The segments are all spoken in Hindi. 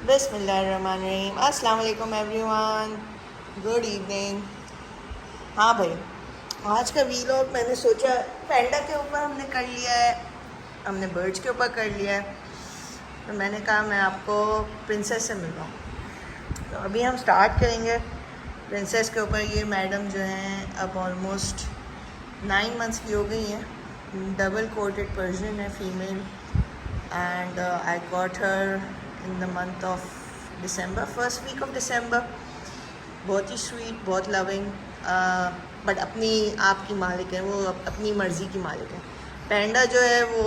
बिस्मिल्लाहिर्रहमानिर्रहीम। अस्सलाम वालेकुम एवरीवन, गुड इवनिंग। हाँ भाई, आज का वीलॉग मैंने सोचा पैंडा के ऊपर हमने कर लिया है, हमने बर्ड्स के ऊपर कर लिया है, तो मैंने कहा मैं आपको प्रिंसेस से मिलवाऊँ। तो अभी हम स्टार्ट करेंगे प्रिंसेस के ऊपर। ये मैडम जो हैं अब ऑलमोस्ट 9 मंथ्स की हो गई हैं। डबल कोटेड पर्शियन है, female, and I got her in the month of December, first week of December. बहुत ही स्वीट, बहुत लविंग, बट अपनी आप की मालिक है, वो अपनी मर्ज़ी की मालिक है। पैंडा जो है वो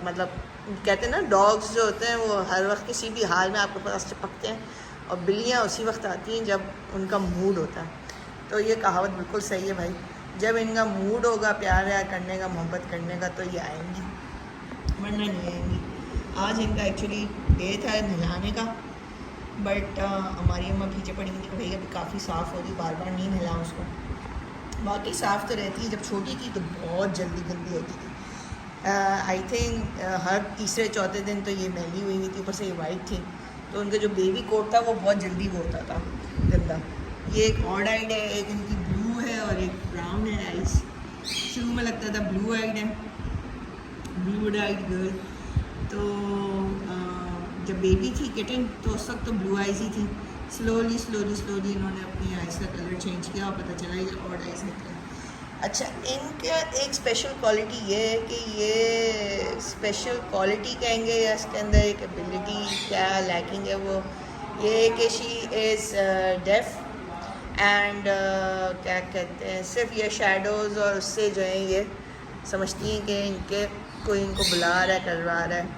मतलब कहते हैं ना, डॉग्स जो होते हैं वो हर वक्त किसी भी हाल में आपके पास चिपकते हैं, और बिल्लियाँ उसी वक्त आती हैं जब उनका मूड होता है। तो ये कहावत बिल्कुल सही है भाई, जब इनका मूड होगा प्यार व्यार करने का, मोहब्बत करने का, तो ये आएंगी, वरना नहीं आएंगी। आज इनका एक्चुअली डे था नहलाने का, बट हमारी अम्मा पीछे पड़ी थी कि भाई अभी काफ़ी साफ़ हो रही, बार बार नहीं नहलाऊँ उसको। बाकी साफ़ तो रहती है, जब छोटी थी तो बहुत जल्दी गंदी होती थी। आई थिंक हर तीसरे चौथे दिन तो ये मैली हुई हुई थी, ऊपर से ये वाइट थी, तो उनका जो बेबी कोट था वो बहुत जल्दी वो होता था गंदा। ये एक ऑड आइड है, एक इनकी ब्लू है और एक ब्राउन है आइस। शुरू में लगता था ब्लू आइड है, ब्लू आइड गर्ल। तो जब बेबी थी किटन, तो उस वक्त तो ब्लू आइज़ ही थी। स्लोली इन्होंने अपनी आइज़ का कलर चेंज किया और पता चला ये ऑड आइज़ निकले। अच्छा, इनका एक स्पेशल क्वालिटी ये है कि ये स्पेशल क्वालिटी कहेंगे या इसके अंदर एक एबिलिटी क्या लैकिंग है, वो ये है कि शी इज़ डेफ एंड क्या कहते हैं, सिर्फ ये शेडोज़ और उससे जो है ये समझती हैं कि इनके कोई इनको बुला रहा है, करवा रहा है।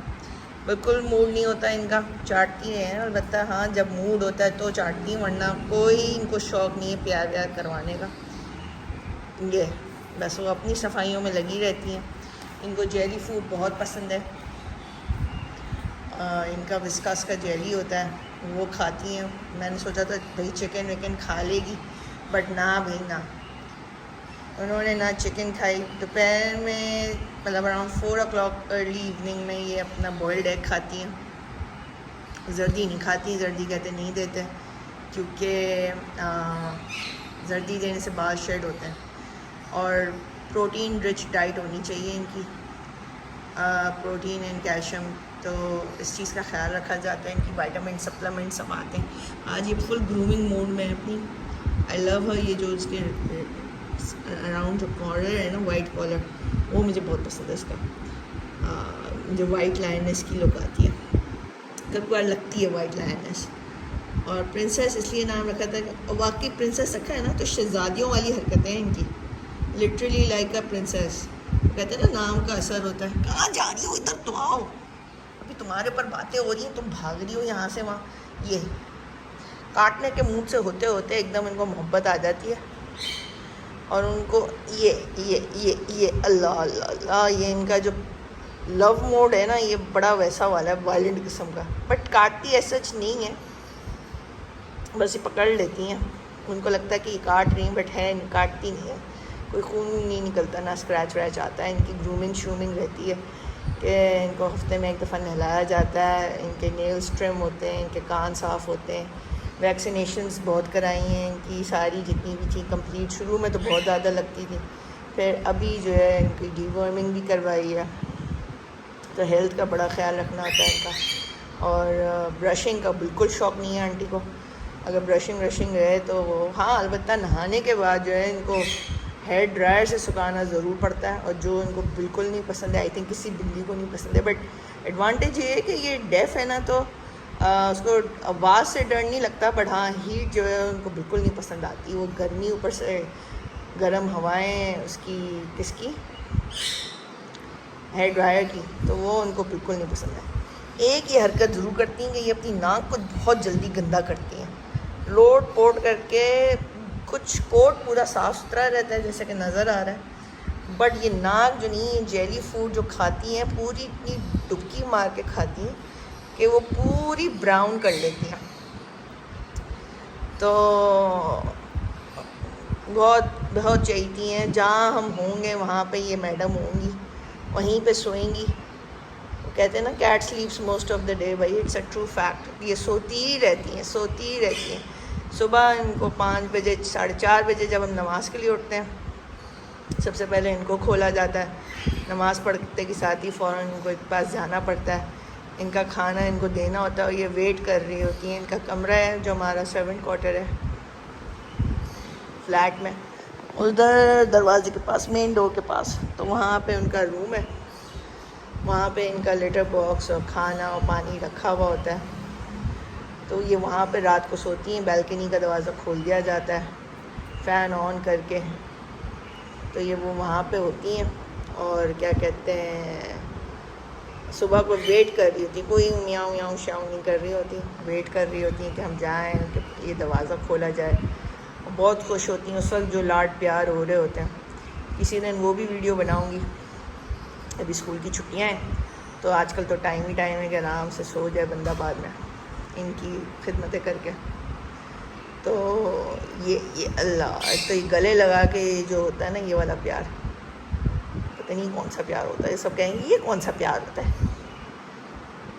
बिल्कुल मूड नहीं होता इनका, चाटती हैं अलबत्ता, हाँ जब मूड होता है तो चाटती हैं, वरना कोई इनको शौक़ नहीं है प्यार व्यार करवाने का। ये बस वो अपनी सफाइयों में लगी रहती हैं। इनको जेली फूड बहुत पसंद है, इनका विस्कास का जेली होता है वो खाती हैं। मैंने सोचा था भाई चिकन विकन खा लेगी, बट ना भाई ना, उन्होंने ना चिकन खाई। दोपहर में मतलब अराउंड 4 o'clock अर्ली इवनिंग में ये अपना बॉइल्ड एग खाती हैं। जर्दी नहीं खाती, जर्दी कहते नहीं देते, क्योंकि जर्दी देने से बाल शेड होते हैं। और प्रोटीन रिच डाइट होनी चाहिए इनकी, प्रोटीन एंड कैल्शियम, तो इस चीज़ का ख्याल रखा जाता है। इनकी विटामिन सप्लीमेंट्स सब आते हैं। आज ये फुल ग्रूमिंग मोड में है अपनी। आई लव हर, ये जो उसके अराउंड जो कॉलर है ना, वाइट कॉलर, वो मुझे बहुत पसंद है इसका। जो वाइट लायनेस की लुक आती है, कभी बार लगती है वाइट लायनेस। और प्रिंसेस इसलिए नाम रखा था, वाकई प्रिंसेस रखा है ना तो शहजादियों वाली हरकतें हैं इनकी, लिटरली लाइक अ प्रिंसेस। कहते हैं ना नाम का असर होता है। कहाँ जा रही हो, इधर तो आओ, अभी तुम्हारे ऊपर बातें हो रही हैं, तुम भाग रही हो यहाँ से वहाँ। ये काटने के मूड से होते होते एकदम इनको मोहब्बत आ जाती है, और उनको ये अल्लाह अल्लाह अल्लाह, ये इनका जो लव मोड है ना, ये बड़ा वैसा वाला है, वायलेंट किस्म का। बट काटती ऐसा नहीं है, बस ये पकड़ लेती हैं। उनको लगता है कि ये काट रही हैं, बट है काटती नहीं है, कोई खून नहीं निकलता, ना स्क्रैच वैच आता है। इनकी ग्रूमिंग शूमिंग रहती है कि इनको हफ्ते में एक दफ़ा नहलाया जाता है, इनके नेल्स ट्रिम होते हैं, इनके कान साफ़ होते हैं, वैक्सीनेशंस बहुत कराई हैं इनकी, सारी जितनी भी थी कंप्लीट। शुरू में तो बहुत ज़्यादा लगती थी, फिर अभी जो है इनकी डीवर्मिंग भी करवाई है। तो हेल्थ का बड़ा ख्याल रखना होता है इनका। और ब्रशिंग का बिल्कुल शौक़ नहीं है आंटी को। अगर ब्रशिंग रहे तो हाँ, अलबत्ता नहाने के बाद जो है इनको हेयर ड्रायर से सुखाना ज़रूर पड़ता है, और जो इनको बिल्कुल नहीं पसंद है, आई थिंक किसी बिल्ली को नहीं पसंद है। बट एडवांटेज ये है कि ये डेफ है ना, तो उसको आवाज़ से डर नहीं लगता, बट हाँ हीट जो है उनको बिल्कुल नहीं पसंद आती। वो गर्मी, ऊपर से गर्म हवाएं उसकी किसकी हेयर ड्रायर की, तो वो उनको बिल्कुल नहीं पसंद है। एक ये हरकत ज़रूर करती हैं कि ये अपनी नाक को बहुत जल्दी गंदा करती हैं, लोट पोट करके। कुछ कोट पूरा साफ़ सुथरा रहता है जैसे कि नज़र आ रहा है, बट ये नाक जो नहीं, जेली फूड जो खाती हैं पूरी इतनी डुबकी मार के खाती हैं कि वो पूरी ब्राउन कर लेती हैं। तो बहुत चाहती हैं जहाँ हम होंगे वहाँ पे ये मैडम होंगी, वहीं पे सोएंगी, कहते हैं ना cat sleeps most of the day, भाई इट्स अ ट्रू फैक्ट। ये सोती ही रहती हैं। सुबह इनको 5 बजे 4:30 बजे जब हम नमाज़ के लिए उठते हैं, सबसे पहले इनको खोला जाता है। नमाज़ पढ़ते के साथ ही फ़ौरन इनको एक पास जाना पड़ता है, इनका खाना इनको देना होता है और ये वेट कर रही होती हैं। इनका कमरा है जो हमारा सर्वेंट क्वार्टर है फ्लैट में, उधर दरवाजे के पास, मेन डोर के पास, तो वहाँ पे उनका रूम है। वहाँ पे इनका लेटर बॉक्स और खाना और पानी रखा हुआ होता है। तो ये वहाँ पे रात को सोती हैं। बैल्कनी का दरवाज़ा खोल दिया जाता है फ़ैन ऑन करके, तो ये वो वहाँ पे होती हैं। और क्या कहते हैं, सुबह को वेट कर रही होती, कोई म्याऊं म्याऊं श्याऊं नहीं कर रही होती, वेट कर रही होती हैं कि हम जाएँ, कि ये दरवाज़ा खोला जाए। बहुत खुश होती हैं उस वक्त जो लाड प्यार हो रहे होते हैं। किसी दिन वो भी वीडियो बनाऊंगी। अभी स्कूल की छुट्टियां हैं तो आजकल तो टाइम ही टाइम है कि आराम से सो जाए बंदा बाद में इनकी खिदमतें करके। तो ये अल्लाह, तो ये गले लगा के जो होता है ना, ये वाला प्यार, पता नहीं कौन सा प्यार होता है। सब कहेंगे ये कौन सा प्यार होता है।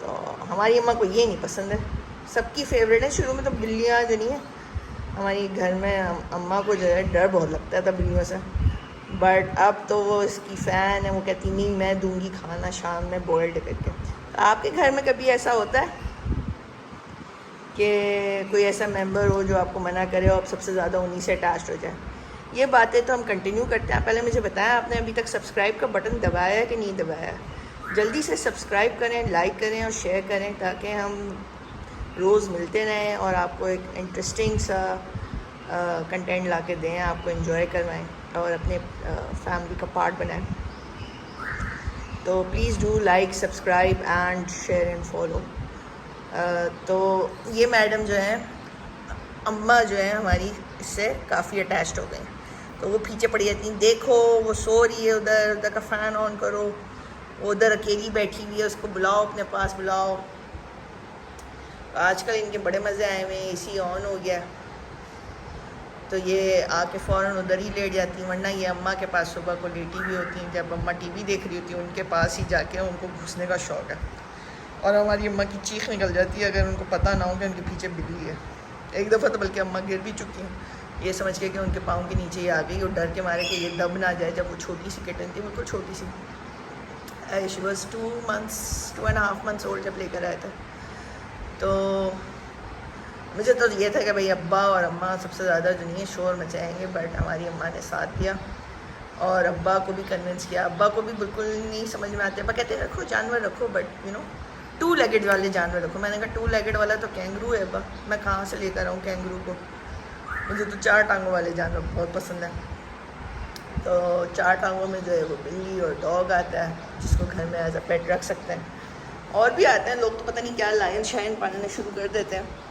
तो हमारी अम्मा को ये नहीं पसंद है, सबकी फेवरेट है। शुरू में तो बिल्लियाँ जो नहीं है हमारी घर में, अम्मा को जो है डर बहुत लगता था बिल्लियों से, बट अब तो वो इसकी फ़ैन है। वो कहती नहीं मैं दूंगी खाना शाम में बॉयल्ड करके। तो आपके घर में कभी ऐसा होता है कि कोई ऐसा मेंबर हो जो आपको मना करे और आप सबसे ज़्यादा उन्हीं से अटैच्ड हो जाए? ये बातें तो हम कंटिन्यू करते हैं। पहले मुझे बताया आपने अभी तक सब्सक्राइब का बटन दबाया है कि नहीं दबाया है? जल्दी से सब्सक्राइब करें, लाइक करें और शेयर करें ताकि हम रोज़ मिलते रहें और आपको एक इंटरेस्टिंग सा कंटेंट ला के दें, आपको एंजॉय करवाएं और अपने फैमिली का पार्ट बनाएं। तो please do like, subscribe and share and follow. तो ये मैडम जो है, अम्मा जो है हमारी, इससे काफ़ी अटैच्ड हो गई। तो वो पीछे पड़ी जाती हैं, देखो वो सो रही है, उधर का फ़ैन ऑन करो, वो उधर अकेली बैठी हुई है, उसको बुलाओ, अपने पास बुलाओ। आजकल इनके बड़े मज़े आए हुए हैं, एसी ऑन हो गया तो ये आके फ़ौरन उधर ही लेट जाती हैं। वरना ये अम्मा के पास सुबह को लेटी भी होती हैं। जब अम्मा टीवी देख रही होती है उनके पास ही जाके उनको घुसने का शौक़ है। और हमारी अम्मा की चीख निकल जाती है अगर उनको पता ना हो कि उनके पीछे बिल्ली है। एक दफ़ा तो बल्कि अम्मा गिर भी चुकी हैं ये समझ के कि उनके पाँव के नीचे ही आ गई, और डर के मारे कि ये दब ना जाए। जब वो छोटी सी किटन थी, बिल्कुल छोटी सी, शी वॉज 2.5 months ओल्ड जब लेकर आए थे। तो मुझे तो ये था कि भाई अब्बा और अम्मा सबसे ज़्यादा जो नहीं है शोर मचाएंगे, बट हमारी अम्मा ने साथ दिया और अब्बा को भी कन्विंस किया। अब्बा को भी बिल्कुल नहीं समझ में आते। अब्बा कहते रखो जानवर रखो, बट यू नो 2 लेगेड वाले जानवर रखो। मैंने कहा 2 लेगेड वाला तो कैंगरू है अब्बा, मैं कहाँ से लेकर आऊँ कैंगरू को, मुझे तो 4 टांगों वाले जानवर बहुत पसंद है। तो 4 टांगों में जो है वो बिल्ली और डॉग आता है जिसको घर में एज अ पेट रख सकते हैं। और भी आते हैं लोग, तो पता नहीं क्या लायन शायन पालना शुरू कर देते हैं।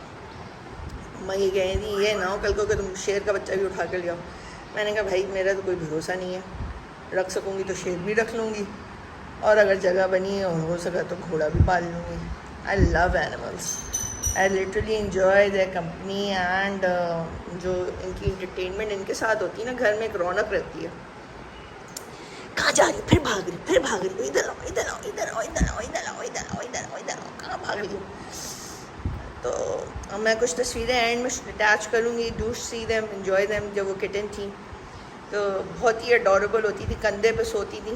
मैं ये कह रही ये ना हो कल को कि तुम शेर का बच्चा भी उठा कर ले आओ। मैंने कहा भाई मेरा तो कोई भरोसा नहीं है, रख सकूँगी तो शेर भी रख लूँगी, और अगर जगह बनी और हो सका तो घोड़ा भी पाल लूँगी। I love animals, I literally enjoy their company and जो इनकी इंटरटेनमेंट इनके साथ होती है ना, घर में एक रौनक रहती है। कहाँ जा रही, फिर भाग रही, इधर आओ, इधर आओ, इधर आओ, इधर आओ, इधर आओ, इधर आओ, इधर आओ, इधर आओ, कहाँ भाग रही हो? तो मैं कुछ तस्वीरें एंड में अटैच करूँगी। Do see them, enjoy them. जब वो किटन थी तो बहुत ही अडोरेबल होती थी, कंधे पे सोती थी,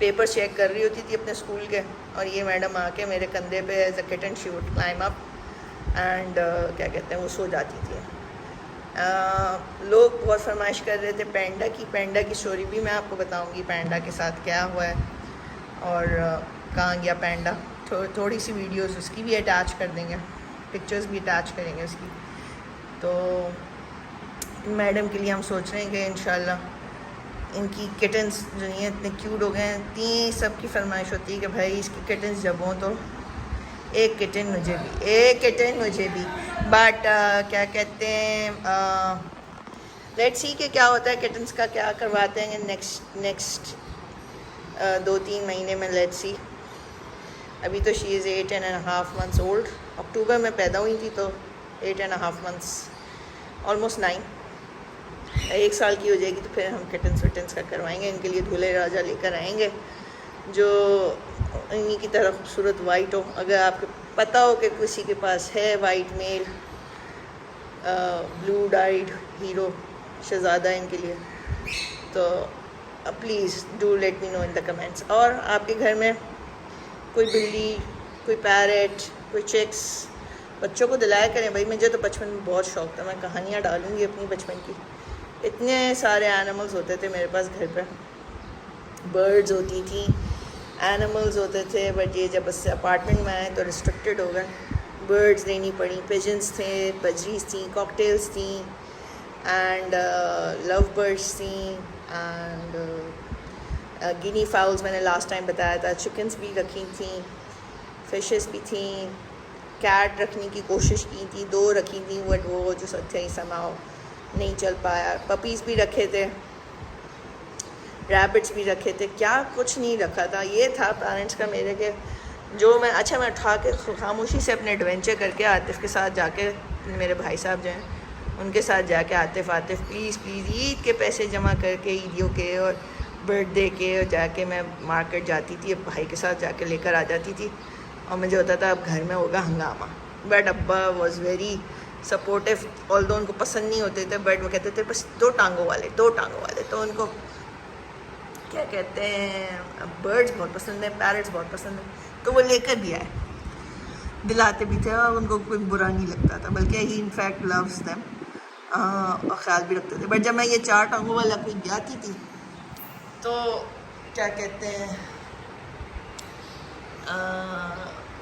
पेपर चेक कर रही होती थी अपने स्कूल के, और ये मैडम आके मेरे कंधे पे as a kitten she would climb up and क्या कहते हैं वो सो जाती थी। लोग बहुत फरमाइश कर रहे थे पैंडा की स्टोरी भी मैं आपको बताऊंगी, पैंडा के साथ क्या हुआ है और कहाँ गया पैंडा। थोड़ी सी वीडियोस उसकी भी अटैच कर देंगे, पिक्चर्स भी अटैच करेंगे उसकी। तो मैडम के लिए हम सोच रहे हैं कि इंशाल्लाह इनकी किटन्स जो नहीं है इतने क्यूट हो गए हैं। तीन सबकी फरमाइश होती है कि भाई इसकी किटन्स जब हों तो एक किटन मुझे भी, बट क्या कहते हैं लेट्स सी कि क्या होता है किटन्स का, क्या करवाते हैं नेक्स्ट 2-3 महीने में। Let's see. अभी तो शी इज़ 8.5 months ओल्ड। अक्टूबर में पैदा हुई थी तो 8.5 months, ऑलमोस्ट 9। 1 साल की हो जाएगी तो फिर हम किटन्स विटन्स का करवाएंगे, इनके लिए दूल्हे राजा लेकर आएंगे जो इन्हीं की तरह खूबसूरत वाइट हो। अगर आपको पता हो कि किसी के पास है white male blue dyed hero Shehzada इनके लिए, तो please do let me know in the comments. और आपके घर में कोई बिल्ली, कोई पैरेट, कोई चिक्स बच्चों को दिलाया करें भाई। मुझे तो बचपन में बहुत शौक़ था, मैं कहानियाँ डालूँगी अपनी बचपन की। इतने सारे एनिमल्स होते थे मेरे पास घर पे, बर्ड्स होती थी, एनिमल्स होते थे। बट ये जब उससे अपार्टमेंट में आए तो रिस्ट्रिक्टेड हो गए, बर्ड्स लेनी पड़ी। पिजन्स थे, बजरीज थी, कॉकटेल्स थी, एंड लव बर्ड्स थी, एंड गिनी फाउल्स मैंने लास्ट टाइम बताया था। चिकन्स भी रखी थी, फिशेस भी थी, कैट रखने की कोशिश की थी, 2 रखी थी, बट वो जो सच्चाई समाओ नहीं चल पाया। पपीज़ भी रखे थे, रैबिट्स भी रखे थे, क्या कुछ नहीं रखा था। ये था पेरेंट्स का मेरे के जो मैं मैं उठा के खामोशी से अपने एडवेंचर करके आतिफ़ के साथ जाके, मेरे भाई साहब जो हैं उनके साथ जाके आतिफ़ प्लीज़ ईद के पैसे जमा करके, ईदियों के और बर्थडे के, और जाके मैं मार्केट जाती थी, भाई के साथ जाके लेकर आ जाती थी। और मुझे होता था अब घर में होगा हंगामा। बट अब्बा वॉज़ वेरी सपोर्टिव, ऑल्दो उनको पसंद नहीं होते थे, बट वो कहते थे बस 2 टांगों वाले। तो उनको क्या कहते हैं, बर्ड्स बहुत पसंद है, पैरट्स बहुत पसंद है, तो वो लेकर भी आए, दिलाते भी थे और उनको कोई बुरा नहीं लगता था, बल्कि ही इनफैक्ट लव्स देम, और ख्याल भी रखते थे। बट जब मैं ये 4 टांगों वाला कोई जाती थी तो क्या कहते हैं,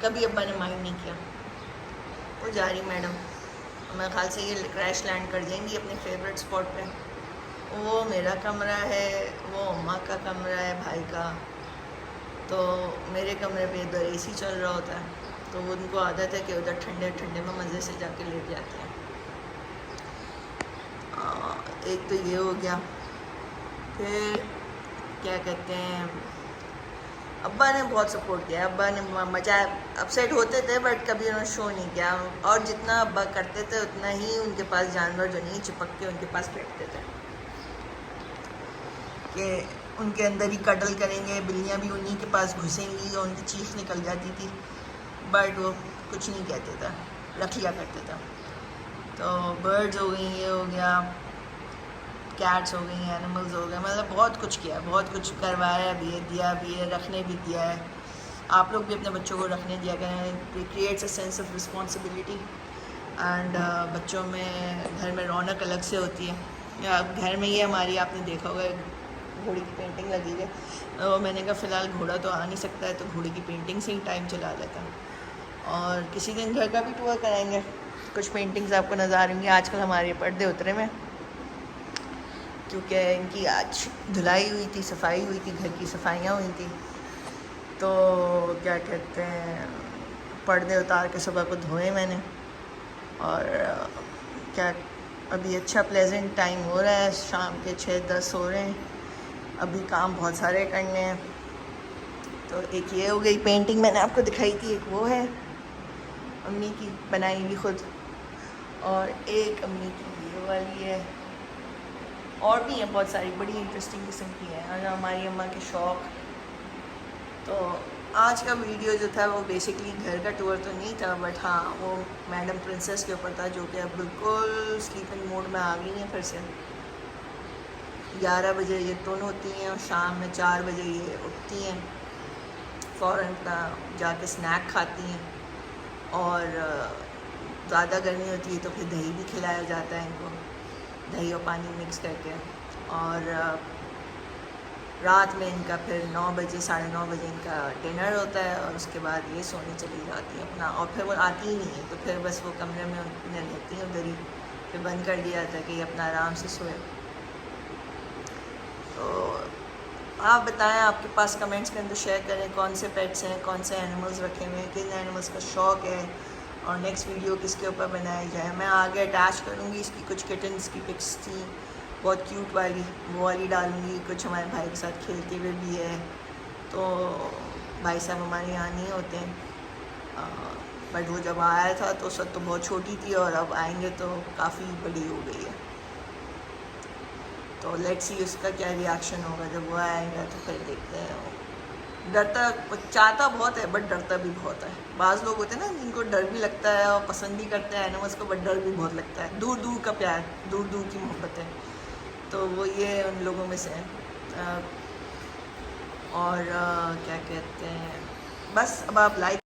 कभी अब्बा ने माइंड नहीं किया। वो जा रही मैडम, मेरे ख्याल से ये क्रैश लैंड कर जाएंगी अपने फेवरेट स्पॉट पे। वो मेरा कमरा है, वो अम्मा का कमरा है, भाई का, तो मेरे कमरे पे इधर एसी चल रहा होता है, तो उनको आदत है कि उधर ठंडे ठंडे में मज़े से जाके लेट जाते हैं। एक तो ये हो गया। फिर क्या कहते हैं, अब्बा ने बहुत सपोर्ट किया। अब्बा ने मजा, अपसेट होते थे बट कभी उन्होंने शो नहीं किया, और जितना अब्बा करते थे उतना ही उनके पास जानवर जो नहीं चिपक के उनके पास बैठते थे कि उनके अंदर ही कटल करेंगे, बिल्लियाँ भी उन्हीं के पास घुसेंगी और उनकी चीख निकल जाती थी, बट वो कुछ नहीं कहते थे, रख लिया करते थे। तो बर्ड्स हो गई, ये हो गया, कैट्स हो गई, एनिमल्स हो गए, मतलब बहुत कुछ किया, बहुत कुछ करवाया भी है, दिया भी है, रखने भी दिया है। आप लोग भी अपने बच्चों को रखने दिया करें, it creates a sense of responsibility, and बच्चों में घर में रौनक अलग से होती है। या घर में ये हमारी, आपने देखा होगा घोड़े की पेंटिंग लगी है, तो मैंने कहा फ़िलहाल घोड़ा तो आ नहीं सकता है, तो घोड़े की पेंटिंग से ही टाइम चला लेता है। और किसी दिन घर का भी टूर कराएंगे, कुछ पेंटिंग्स आपको नज़र आ रही होंगी। आजकल हमारे पर्दे उतरे में, क्योंकि इनकी आज धुलाई हुई थी, सफाई हुई थी, घर की सफाइयाँ हुई थी, तो क्या कहते हैं, पर्दे उतार के सुबह को धोए मैंने। और क्या अभी अच्छा प्लेजेंट टाइम हो रहा है, शाम के 6-10 हो रहे हैं, अभी काम बहुत सारे करने हैं। तो एक ये हो गई पेंटिंग मैंने आपको दिखाई थी, एक वो है अम्मी की बनाई हुई खुद, और एक अम्मी की ये वाली है, और भी हैं बहुत सारी, बड़ी इंटरेस्टिंग किस्म की हैं, और हमारी अम्मा के शौक़। तो आज का वीडियो जो था वो बेसिकली घर का टूर तो नहीं था, बट हाँ वो मैडम प्रिंसेस के ऊपर था, जो कि अब बिल्कुल स्लीपिंग मोड में आ गई हैं। फिर से 11 बजे ये टुन होती हैं और शाम में 4 बजे ये उठती हैं, फ़ौरन का जाके स्नैक खाती हैं, और ज़्यादा गर्मी होती है तो फिर दही भी खिलाया जाता है इनको, दही और पानी मिक्स करके। और रात में इनका फिर 9 बजे 9:30 बजे इनका डिनर होता है, और उसके बाद ये सोने चली जाती है अपना, और फिर वो आती ही नहीं है, तो फिर बस वो कमरे में उन्हें रहती हैं उधर ही, फिर बंद कर दिया जाता है कि ये अपना आराम से सोए। तो आप बताएं, आपके पास कमेंट्स के अंदर शेयर करें कौन से पेट्स हैं, कौन से एनिमल्स रखे हुए हैं, किन एनिमल्स का शौक़ है, और नेक्स्ट वीडियो किसके ऊपर बनाई जाए। मैं आगे अटैच करूँगी, इसकी कुछ किटन्स की पिक्स थी बहुत क्यूट वाली, वो वाली डालूँगी। कुछ हमारे भाई के साथ खेलते हुए भी है, तो भाई साहब हमारे यहाँ नहीं होते हैं, बट वो जब आया था तो सब तो बहुत छोटी थी, और अब आएंगे तो काफ़ी बड़ी हो गई है। तो लेट्स सी उसका क्या रिएक्शन होगा जब वो आएगा, तो फिर देखते हैं डरता चाहता बहुत है बट डरता भी बहुत है। बाज़ लोग होते हैं ना जिनको डर भी लगता है और पसंद भी करते हैं एनिमल्स को, बट डर भी बहुत लगता है। दूर दूर का प्यार, दूर दूर की मोहब्बत है, तो वो ये उन लोगों में से है। और क्या कहते हैं, बस अब आप लाइक